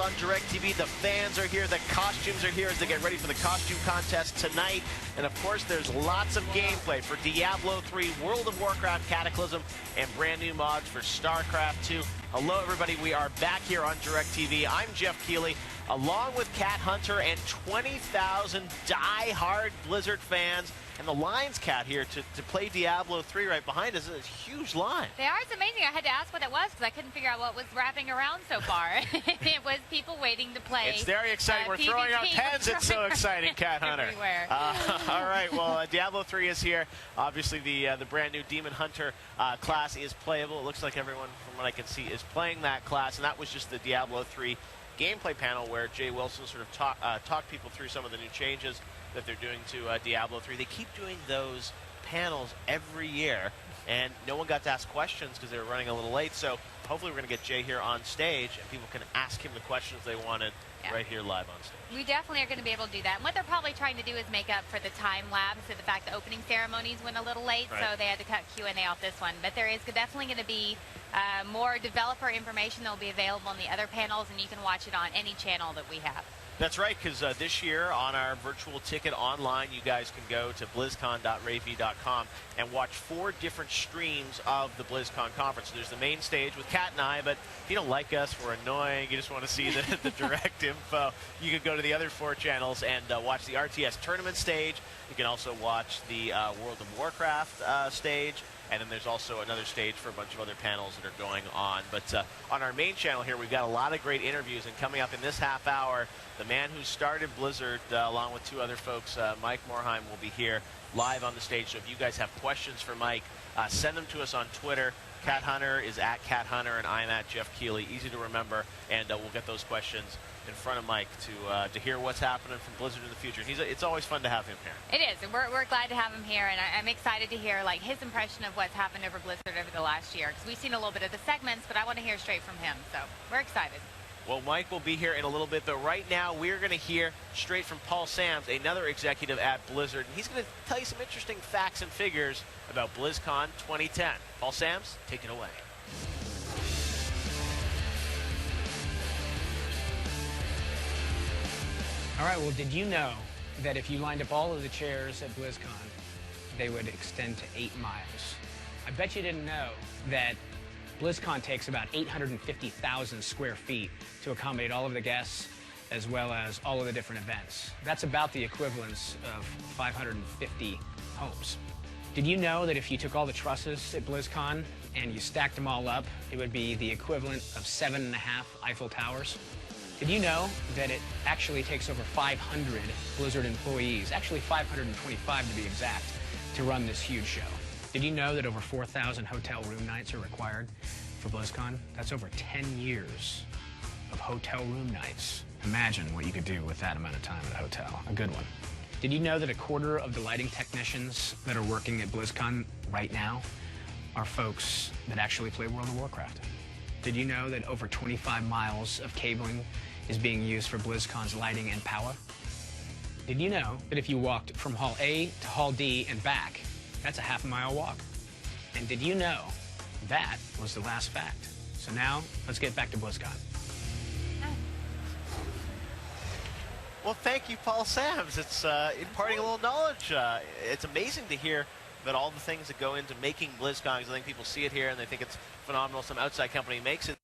live on DirecTV. The fans are here. The costumes are here as they get ready for the costume contest tonight. And, of course, there's lots of gameplay for Diablo 3, World of Warcraft Cataclysm, and brand new mods for StarCraft 2. Hello, everybody. We are back here on DirecTV. I'm Jeff Keighley, along with Cat Hunter and 20,000 die-hard Blizzard fans. And the line's Cat here to play Diablo 3 right behind us. It's a huge line. They are. It's amazing. I had to ask what it was because I couldn't figure out what was wrapping around so far. It was people waiting to play. It's very exciting. We're throwing out pens. It's so exciting, Cat Hunter. Everywhere. All right. Well, Diablo 3 is here. Obviously, the brand new Demon Hunter class is playable. It looks like everyone, from what I can see, is playing that class. And that was just the Diablo 3 gameplay panel where Jay Wilson sort of talked people through some of the new changes that they're doing to Diablo 3. They keep doing those panels every year, and no one got to ask questions because they were running a little late. So hopefully we're going to get Jay here on stage, and people can ask him the questions they wanted right here live on stage. We definitely are going to be able to do that. And what they're probably trying to do is make up for the time lapse of the fact the opening ceremonies went a little late, so they had to cut Q&A off this one. But there is definitely going to be more developer information that will be available on the other panels, and you can watch it on any channel that we have. That's right, because this year on our virtual ticket online, you guys can go to blizzcon.ravv.com and watch 4 different streams of the BlizzCon conference. There's the main stage with Kat and I, but if you don't like us, we're annoying, you just want to see the direct info, you can go to the other 4 channels and watch the RTS tournament stage. You can also watch the World of Warcraft stage. And then there's also another stage for a bunch of other panels that are going on. But on our main channel here, we've got a lot of great interviews. And coming up in this half hour, the man who started Blizzard, along with 2 other folks, Mike Morheim, will be here live on the stage. So if you guys have questions for Mike, send them to us on Twitter. Cat Hunter is at Cat Hunter, and I'm at Jeff Keighley. Easy to remember, and we'll get those questions in front of Mike to hear what's happening from Blizzard in the future. It's always fun to have him here. It is, and we're glad to have him here, and I'm excited to hear his impression of what's happened over Blizzard over the last year, because we've seen a little bit of the segments, but I want to hear straight from him, so we're excited. Well, Mike will be here in a little bit, but right now we're going to hear straight from Paul Sams, another executive at Blizzard, and he's going to tell you some interesting facts and figures about BlizzCon 2010. Paul Sams, take it away. All right, well, did you know that if you lined up all of the chairs at BlizzCon, they would extend to 8 miles? I bet you didn't know that BlizzCon takes about 850,000 square feet to accommodate all of the guests as well as all of the different events. That's about the equivalence of 550 homes. Did you know that if you took all the trusses at BlizzCon and you stacked them all up, it would be the equivalent of 7.5 Eiffel Towers? Did you know that it actually takes over 500 Blizzard employees, actually 525 to be exact, to run this huge show? Did you know that over 4,000 hotel room nights are required for BlizzCon? That's over 10 years of hotel room nights. Imagine what you could do with that amount of time at a hotel. A good one. Did you know that a quarter of the lighting technicians that are working at BlizzCon right now are folks that actually play World of Warcraft? Did you know that over 25 miles of cabling is being used for BlizzCon's lighting and power? Did you know that if you walked from Hall A to Hall D and back, that's a half-mile walk? And did you know that was the last fact? So now, let's get back to BlizzCon. Well, thank you, Paul Sams. It's imparting a little knowledge. It's amazing to hear about all the things that go into making BlizzCon, because I think people see it here and they think it's phenomenal. Some outside company makes it.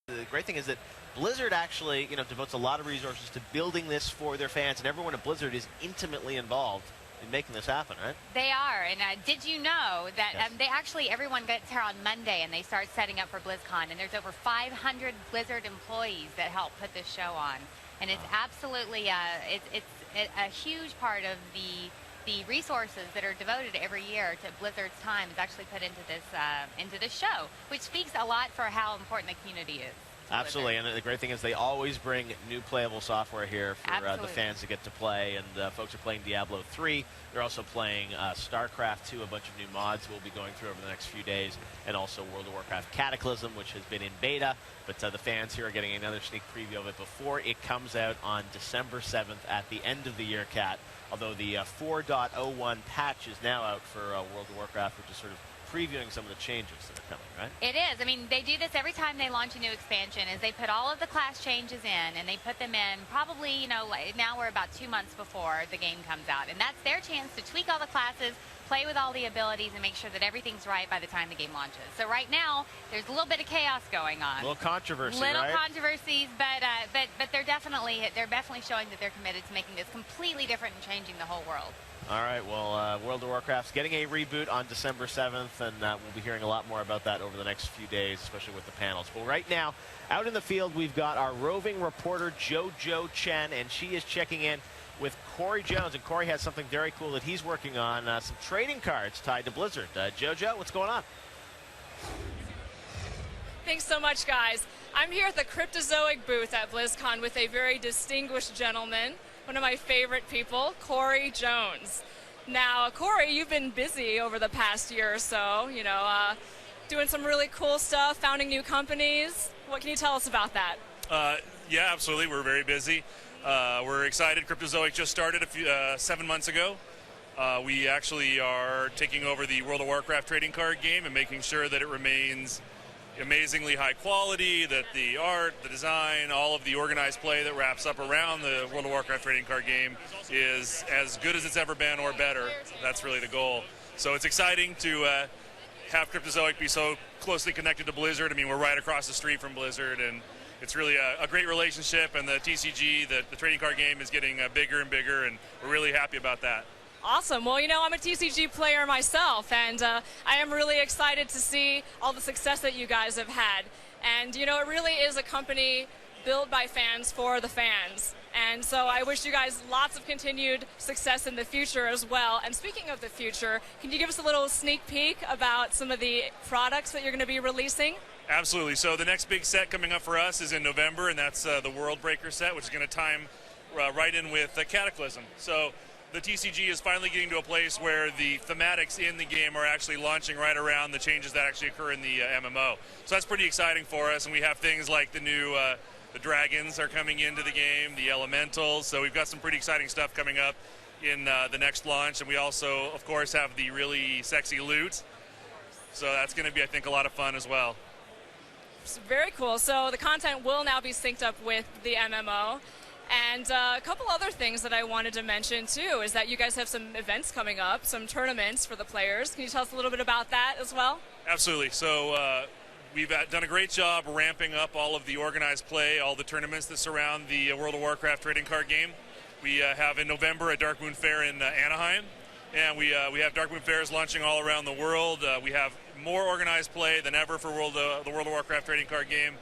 The great thing is that Blizzard actually, devotes a lot of resources to building this for their fans, and everyone at Blizzard is intimately involved in making this happen, right? They are, and did you know that everyone gets here on Monday and they start setting up for BlizzCon, and there's over 500 Blizzard employees that help put this show on, and it's absolutely, it's a huge part of the resources that are devoted every year to Blizzard's time is actually put into this show, which speaks a lot for how important the community is. Absolutely, and the great thing is they always bring new playable software here for the fans to get to play, and folks are playing Diablo 3. They're also playing StarCraft 2, a bunch of new mods we'll be going through over the next few days, and also World of Warcraft Cataclysm, which has been in beta, but the fans here are getting another sneak preview of it before it comes out on December 7th at the end of the year, Cat. Although the 4.01 patch is now out for World of Warcraft, which is sort of previewing some of the changes that are coming, right? It is. I mean, they do this every time they launch a new expansion, is they put all of the class changes in, and they put them in probably, you know, now we're about 2 months before the game comes out. And that's their chance to tweak all the classes, play with all the abilities, and make sure that everything's right by the time the game launches. So right now, there's a little bit of chaos going on. Little controversy, Little right? controversies, but they're definitely showing that they're committed to making this completely different and changing the whole world. All right, well, World of Warcraft's getting a reboot on December 7th, and we'll be hearing a lot more about that over the next few days, especially with the panels. Well, right now, out in the field, we've got our roving reporter, JoJo Chen, and she is checking in with Corey Jones, and Corey has something very cool that he's working on, some trading cards tied to Blizzard. JoJo, what's going on? Thanks so much, guys. I'm here at the Cryptozoic booth at BlizzCon with a very distinguished gentleman, one of my favorite people, Corey Jones. Now, Corey, you've been busy over the past year or so, you know, doing some really cool stuff, founding new companies. What can you tell us about that? Yeah, absolutely. We're very busy. We're excited. Cryptozoic just started 7 months ago. We actually are taking over the World of Warcraft trading card game and making sure that it remains amazingly high quality, that the art, the design, all of the organized play that wraps up around the World of Warcraft trading card game is as good as it's ever been or better. That's really the goal. So it's exciting to have Cryptozoic be so closely connected to Blizzard. I mean, we're right across the street from Blizzard, and it's really a great relationship, and the TCG, the trading card game, is getting bigger and bigger, and we're really happy about that. Awesome. Well, you know, I'm a TCG player myself, and I am really excited to see all the success that you guys have had. And, you know, it really is a company built by fans for the fans. And so I wish you guys lots of continued success in the future as well. And speaking of the future, can you give us a little sneak peek about some of the products that you're going to be releasing? Absolutely. So the next big set coming up for us is in November, and that's the World Breaker set, which is going to time right in with Cataclysm. So the TCG is finally getting to a place where the thematics in the game are actually launching right around the changes that actually occur in the MMO. So that's pretty exciting for us, and we have things like the new the dragons are coming into the game, the elementals. So we've got some pretty exciting stuff coming up in the next launch, and we also, of course, have the really sexy loot. So that's going to be, I think, a lot of fun as well. Very cool. So the content will now be synced up with the MMO. And a couple other things that I wanted to mention, too, is that you guys have some events coming up, some tournaments for the players. Can you tell us a little bit about that as well? Absolutely. So we've done a great job ramping up all of the organized play, all the tournaments that surround the World of Warcraft trading card game. We have in November a Dark Moon Fair in Anaheim, and we have Dark Moon Fairs launching all around the world. We have more organized play than ever for the World of Warcraft trading card game,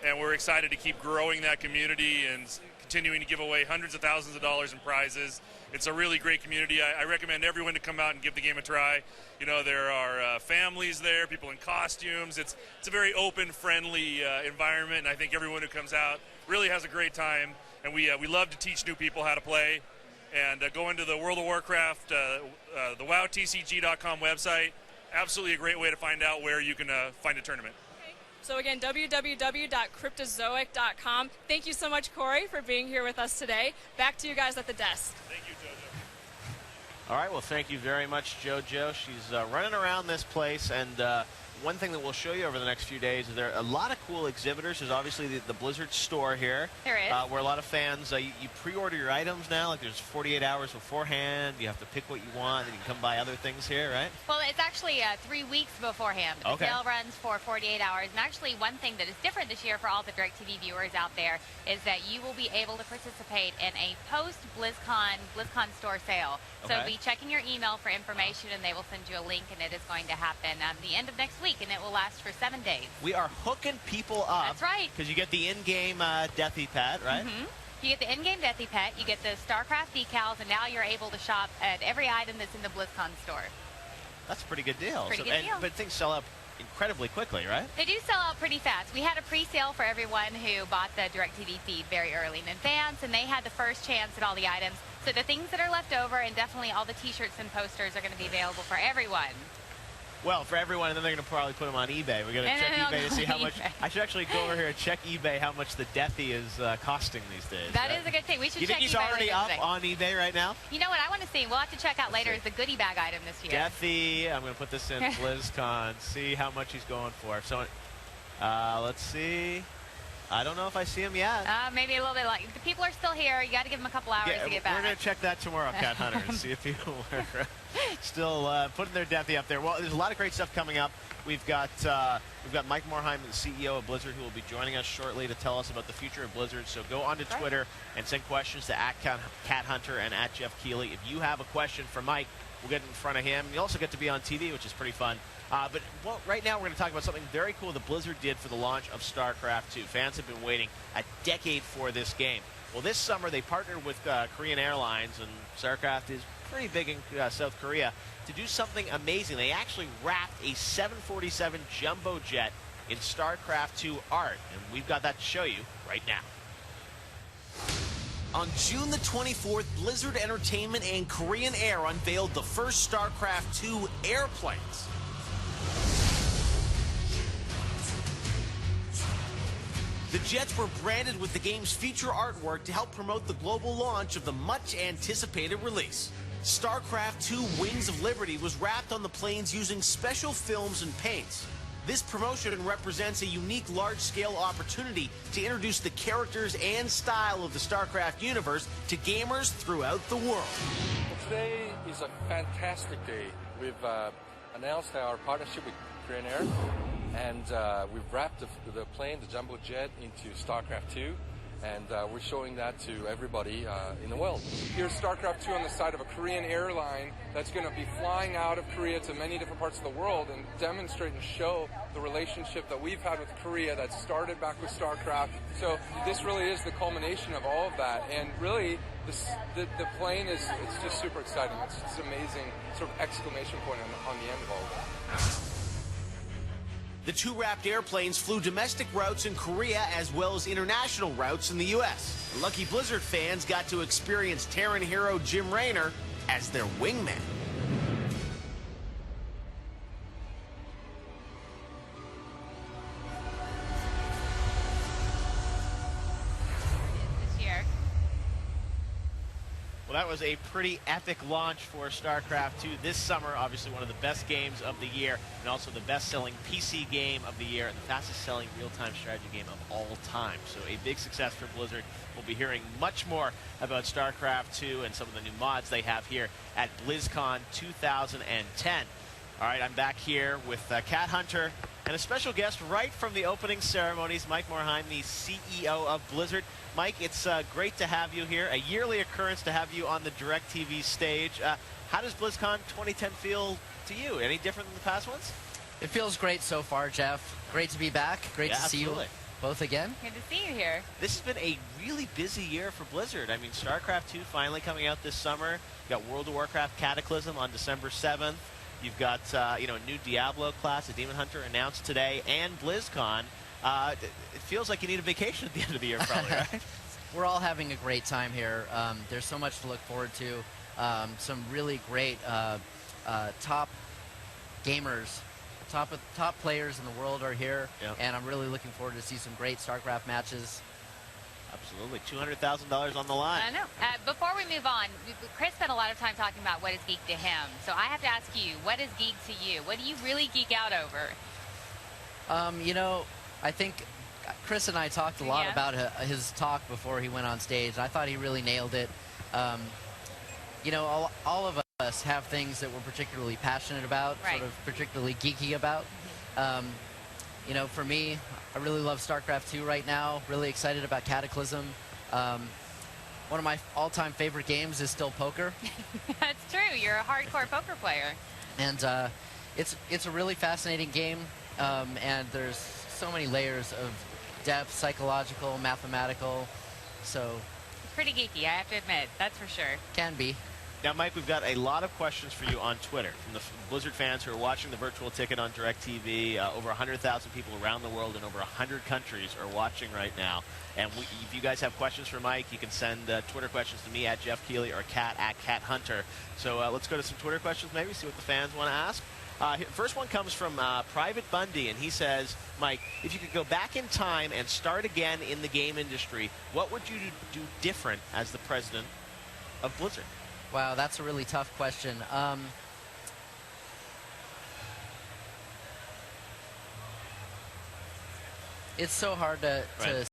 and we're excited to keep growing that community and continuing to give away hundreds of thousands of dollars in prizes. It's a really great community. I recommend everyone to come out and give the game a try. You know, there are families there, people in costumes. It's a very open, friendly environment, and I think everyone who comes out really has a great time. And we love to teach new people how to play. And go into the World of Warcraft, the WoWTCG.com website. Absolutely a great way to find out where you can find a tournament. So again, www.cryptozoic.com. Thank you so much, Corey, for being here with us today. Back to you guys at the desk. Thank you, JoJo. All right, well, thank you very much, JoJo. She's running around this place, and one thing that we'll show you over the next few days is there are a lot of cool exhibitors. There's obviously the Blizzard store here. There is. Where a lot of fans, you pre-order your items now. Like there's 48 hours beforehand. You have to pick what you want, and you can come buy other things here, right? Well, it's actually 3 weeks beforehand. The sale runs for 48 hours. And actually, one thing that is different this year for all the DirecTV viewers out there is that you will be able to participate in a post-BlizzCon store sale. So be checking your email for information, and they will send you a link, and it is going to happen the end of next week, and it will last for 7 days. We are hooking people up. That's right. Because you get the in-game Deathy Pet, right? Mm-hmm. You get the in-game Deathy Pet, you get the StarCraft decals, and now you're able to shop at every item that's in the BlizzCon store. That's a pretty good deal. Pretty good deal. But things sell out incredibly quickly, right? They do sell out pretty fast. We had a pre-sale for everyone who bought the DirecTV feed very early in advance, and they had the first chance at all the items. So the things that are left over, and definitely all the T-shirts and posters, are going to be available for everyone. Well, for everyone, and then they're going to probably put them on eBay. We're going to check eBay to see how much. I should actually go over here and check eBay how much the Deathy is costing these days. That is a good thing. We should you check think he's eBay already later up today. on eBay right now? You know what I want to see? We'll have to check out later is the goodie bag item this year. Deathy, I'm going to put this in BlizzCon, see how much he's going for. So, let's see. I don't know if I see him yet. Maybe a little bit like the people are still here. You got to give them a couple hours to get back. We're going to check that tomorrow, Cat Hunter, and see if people are still putting their Deathy up there. Well, there's a lot of great stuff coming up. We've got Mike Morheim, the CEO of Blizzard, who will be joining us shortly to tell us about the future of Blizzard. So go onto Twitter and send questions to @CatHunter and @Jeff Keighley. If you have a question for Mike, we'll get it in front of him. You also get to be on TV, which is pretty fun. But right now we're going to talk about something very cool that Blizzard did for the launch of StarCraft 2. Fans have been waiting a decade for this game. Well, this summer they partnered with Korean Airlines, and StarCraft is pretty big in South Korea, to do something amazing. They actually wrapped a 747 jumbo jet in StarCraft 2 art, and we've got that to show you right now. On June the 24th, Blizzard Entertainment and Korean Air unveiled the first StarCraft 2 airplanes. The jets were branded with the game's feature artwork to help promote the global launch of the much-anticipated release. StarCraft 2 Wings of Liberty was wrapped on the planes using special films and paints. This promotion represents a unique large-scale opportunity to introduce the characters and style of the StarCraft universe to gamers throughout the world. Today is a fantastic day. We've announced our partnership with Korean Air, and we've wrapped the plane, the jumbo jet, into StarCraft 2, and we're showing that to everybody in the world. Here's StarCraft 2 on the side of a Korean airline that's going to be flying out of Korea to many different parts of the world and demonstrate and show the relationship that we've had with Korea that started back with StarCraft. So this really is the culmination of all of that, and really the plane it's just super exciting. It's amazing sort of exclamation point on the end of all of that. The two wrapped airplanes flew domestic routes in Korea as well as international routes in the U.S. Lucky Blizzard fans got to experience Terran hero Jim Raynor as their wingman. Well, that was a pretty epic launch for StarCraft 2 this summer. Obviously one of the best games of the year, and also the best-selling PC game of the year, and the fastest-selling real-time strategy game of all time. So a big success for Blizzard. We'll be hearing much more about StarCraft 2 and some of the new mods they have here at BlizzCon 2010. All right, I'm back here with Cat Hunter and a special guest right from the opening ceremonies, Mike Morheim, the CEO of Blizzard. Mike, it's great to have you here. A yearly occurrence to have you on the DirecTV stage. How does BlizzCon 2010 feel to you? Any different than the past ones? It feels great so far, Jeff. Great to be back. Great to see you both again. Good to see you here. This has been a really busy year for Blizzard. I mean, StarCraft 2 finally coming out this summer. You've got World of Warcraft Cataclysm on December 7th. You've got a new Diablo class, a Demon Hunter announced today, and BlizzCon. It feels like you need a vacation at the end of the year, probably, right? We're all having a great time here. There's so much to look forward to. Some really great top gamers, top players in the world are here, and I'm really looking forward to see some great StarCraft matches. Absolutely. $200,000 on the line. I know. Before we move on, Chris spent a lot of time talking about what is geek to him. So I have to ask you, what is geek to you? What do you really geek out over? I think Chris and I talked a lot about his talk before he went on stage. I thought he really nailed it. All of us have things that we're particularly passionate about, sort of particularly geeky about. For me, I really love StarCraft 2 right now. Really excited about Cataclysm. One of my all-time favorite games is still poker. That's true. You're a hardcore poker player. And it's a really fascinating game, and there's so many layers of depth, psychological, mathematical. So pretty geeky, I have to admit. That's for sure. Can be. Now, Mike, we've got a lot of questions for you on Twitter from the Blizzard fans who are watching the virtual ticket on DirecTV. Over 100,000 people around the world in over 100 countries are watching right now. And if you guys have questions for Mike, you can send Twitter questions to me @Jeff Keighley or Cat @CatHunter. So let's go to some Twitter questions maybe, see what the fans want to ask. First one comes from Private Bundy, and he says, Mike, if you could go back in time and start again in the game industry, what would you do different as the president of Blizzard? Wow, that's a really tough question. It's so hard to